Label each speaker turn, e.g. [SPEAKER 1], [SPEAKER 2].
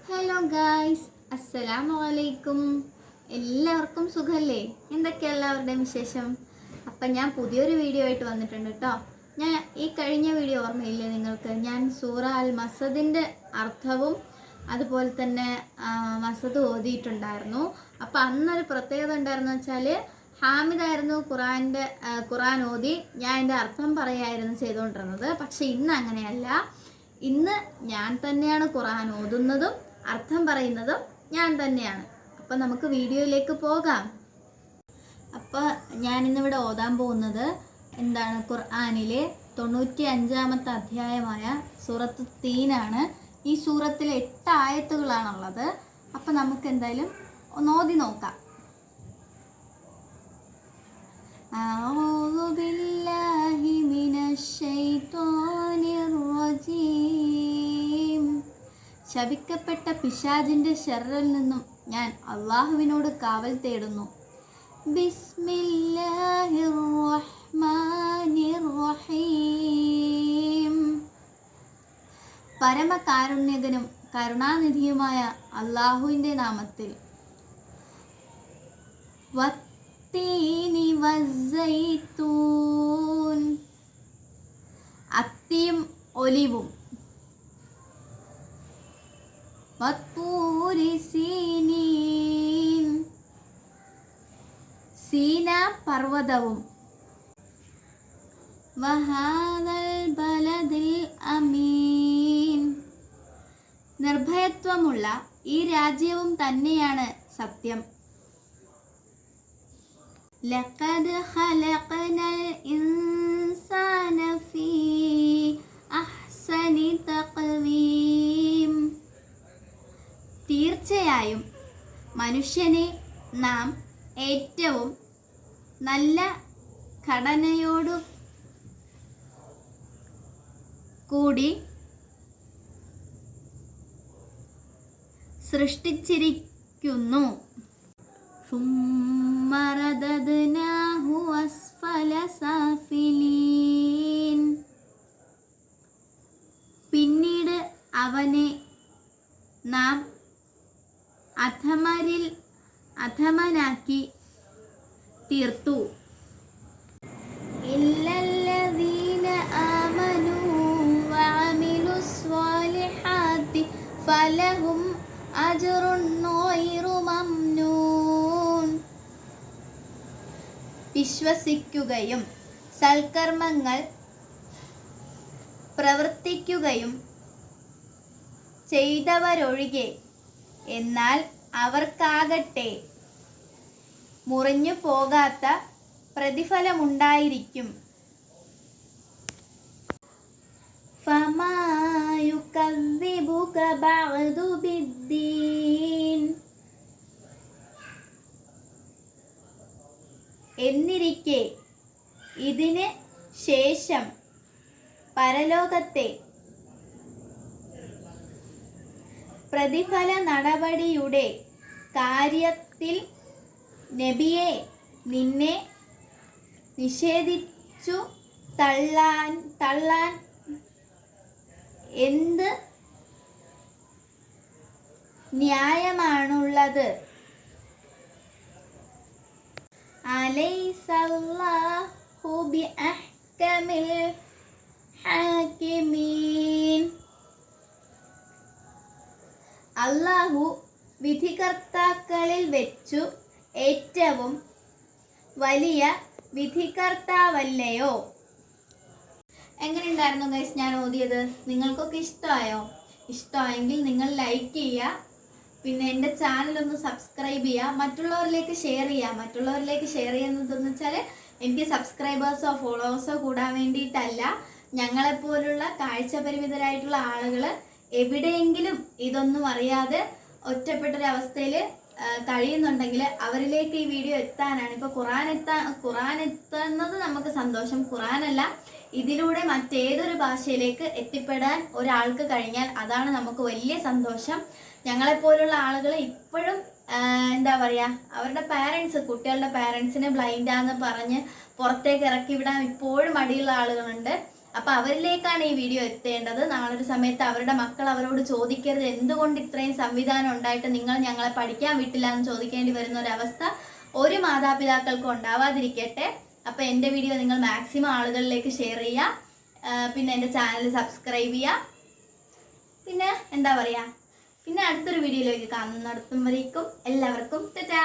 [SPEAKER 1] Hello guys, അസ്സലാമു അലൈക്കും. എല്ലാവർക്കും സുഖല്ലേ? എന്തൊക്കെയാണ് എല്ലാവരുടെയും വിശേഷം? അപ്പം ഞാൻ പുതിയൊരു വീഡിയോ ആയിട്ട് വന്നിട്ടുണ്ട് കേട്ടോ. ഞാൻ ഈ കഴിഞ്ഞ വീഡിയോ ഓർമ്മയില്ലേ നിങ്ങൾക്ക്? ഞാൻ സൂറ അൽ മസദിൻ്റെ അർത്ഥവും അതുപോലെ തന്നെ മസദ് ഓതിയിട്ടുണ്ടായിരുന്നു. അപ്പം അന്നൊരു പ്രത്യേകത ഉണ്ടായിരുന്നു വെച്ചാൽ ഹാമിദായിരുന്നു ഖുറാൻ ഓതി ഞാൻ എൻ്റെ അർത്ഥം പറയായിരുന്നു ചെയ്തുകൊണ്ടിരുന്നത്. പക്ഷെ ഇന്ന് അങ്ങനെയല്ല. ഇന്ന് ഞാൻ തന്നെയാണ് ഖുറാൻ ഓതുന്നതും അർത്ഥം പറയുന്നതും ഞാൻ തന്നെയാണ്. അപ്പം നമുക്ക് വീഡിയോയിലേക്ക് പോകാം. അപ്പോൾ ഞാനിന്നിവിടെ ഓതാൻ പോകുന്നത് എന്താണ്, ഖുർആനിലെ 95-ാമത്തെ അധ്യായമായ സൂറത്ത് തീനാണ്. ഈ സൂറത്തിൽ 8 ആയത്തുകളാണുള്ളത്. അപ്പം നമുക്ക് എന്തായാലും ഒന്ന് ഓതി നോക്കാം. أعوذ بالله من الشيطان الرجيم. ശപിക്കപ്പെട്ട പിശാചിന്റെ ശർറിൽ നിന്നും ഞാൻ അള്ളാഹുവിനോട് കാവൽ തേടുന്നു. ബിസ്മില്ലാഹിർ റഹ്മാനിർ റഹീം. പരമകാരുണ്യകനും കരുണാനിധിയുമായ അള്ളാഹുവിൻ്റെ നാമത്തിൽ. വത്തീനി വസ്സൈത്തൂൻ. അത്തിയും ഒലിവും. വത്തൂരി സീനീൻ. സീന പർവ്വതവും. വഹാദൽ ബലദിൽ അമീൻ. നിർഭയത്വമുള്ള ഈ രാജ്യവും തന്നെയാണ് സത്യം. ലഖദ് ഖലഖനൽ ഇൻസാന ഫീ അഹ്സനി തഖ്വീം. തീർച്ചയായും മനുഷ്യനെ നാം ഏറ്റവും നല്ല ഘടനയോടു കൂടി സൃഷ്ടിച്ചിരിക്കുന്നു. ثُمَّ رَدَدْنَاهُ أَسْفَلَ سَافِلِينَ. പിന്നീട് അവനെ നാം അധമനാക്കി തീർത്തു. ഇല്ലല്ലദീന ആമനൂ വഅമിലുസ്സാലിഹാത്തി ഫലഹും അജ്റുൻ ഗൈറു മംനൂൻ. വിശ്വസിക്കുകയും സൽക്കർമ്മങ്ങൾ പ്രവർത്തിക്കുകയും ചെയ്തവരൊഴികെ, എന്നാൽ അവർക്കാകട്ടെ മുറിഞ്ഞു പോകാത്ത പ്രതിഫലമുണ്ടായിരിക്കും. ഫമാ യുകദ്ദിബുക ബഅദു ബിദ്ദീൻ. എന്നിരിക്കെ ഇതിന് ശേഷം പരലോകത്തെ പ്രതിഫല നടപടിയുടെ കാര്യത്തിൽ നബിയെ നിന്നെ നിഷേധിച്ചു തള്ളാൻ എന്ത് ന്യായമാണുള്ളത്? അലൈസല്ലാഹു ബിഅഹ്കമിൽ ഹാകിമീൻ. അല്ലാഹു വിധികർത്താക്കളിൽ വെച്ചു ഏറ്റവും വലിയ വിധികർത്താവല്ലയോ? എങ്ങനെയുണ്ടായിരുന്നു ഗൈസ് ഞാൻ ഓതിയത്? നിങ്ങൾക്കൊക്കെ ഇഷ്ടമായോ? ഇഷ്ടമായെങ്കിൽ നിങ്ങൾ ലൈക്ക് ചെയ്യുക. പിന്നെ എൻ്റെ ചാനലൊന്ന് സബ്സ്ക്രൈബ് ചെയ്യുക. മറ്റുള്ളവരിലേക്ക് ഷെയർ ചെയ്യുക. മറ്റുള്ളവരിലേക്ക് ഷെയർ ചെയ്യുന്നതെന്ന് വെച്ചാൽ എനിക്ക് സബ്സ്ക്രൈബേഴ്സോ ഫോളോവേഴ്സോ കൂടാൻ വേണ്ടിയിട്ടല്ല. ഞങ്ങളെപ്പോലുള്ള കാഴ്ച പരിമിതരായിട്ടുള്ള ആളുകൾ എവിടെയെങ്കിലും ഇതൊന്നും അറിയാതെ ഒറ്റപ്പെട്ടൊരവസ്ഥയിൽ കഴിയുന്നുണ്ടെങ്കിൽ അവരിലേക്ക് ഈ വീഡിയോ എത്താനാണ്. ഇപ്പോൾ ഖുറാൻ എത്തുന്നത് നമുക്ക് സന്തോഷം. ഖുറാനല്ല, ഇതിലൂടെ മറ്റേതൊരു ഭാഷയിലേക്ക് എത്തിപ്പെടാൻ ഒരാൾക്ക് കഴിഞ്ഞാൽ അതാണ് നമുക്ക് വലിയ സന്തോഷം. ഞങ്ങളെപ്പോലുള്ള ആളുകൾ ഇപ്പോഴും എന്താ പറയുക, അവരുടെ പാരൻസ്, കുട്ടികളുടെ പാരൻസിനെ ബ്ലൈൻഡാന്ന് പറഞ്ഞ് പുറത്തേക്ക് ഇറക്കി വിടാൻ ഇപ്പോഴും മടിയുള്ള ആളുകളുണ്ട്. അപ്പോൾ അവരിലേക്കാണ് ഈ വീഡിയോ എത്തേണ്ടത്. നാളൊരു സമയത്ത് അവരുടെ മക്കൾ അവരോട് ചോദിക്കരുത് എന്തുകൊണ്ട് ഇത്രയും സംവിധാനം ഉണ്ടായിട്ട് നിങ്ങൾ ഞങ്ങളെ പഠിക്കാൻ വിട്ടില്ല എന്ന് ചോദിക്കേണ്ടി വരുന്ന ഒരവസ്ഥ ഒരു മാതാപിതാക്കൾക്കും ഉണ്ടാവാതിരിക്കട്ടെ. അപ്പോൾ എൻ്റെ വീഡിയോ നിങ്ങൾ മാക്സിമം ആളുകളിലേക്ക് ഷെയർ ചെയ്യുക. പിന്നെ എൻ്റെ ചാനൽ സബ്സ്ക്രൈബ് ചെയ്യുക. പിന്നെ എന്താ പറയുക, പിന്നെ അടുത്തൊരു വീഡിയോയിലേക്ക് കാണുന്നിടത്തും വരേക്കും എല്ലാവർക്കും ടാറ്റാ.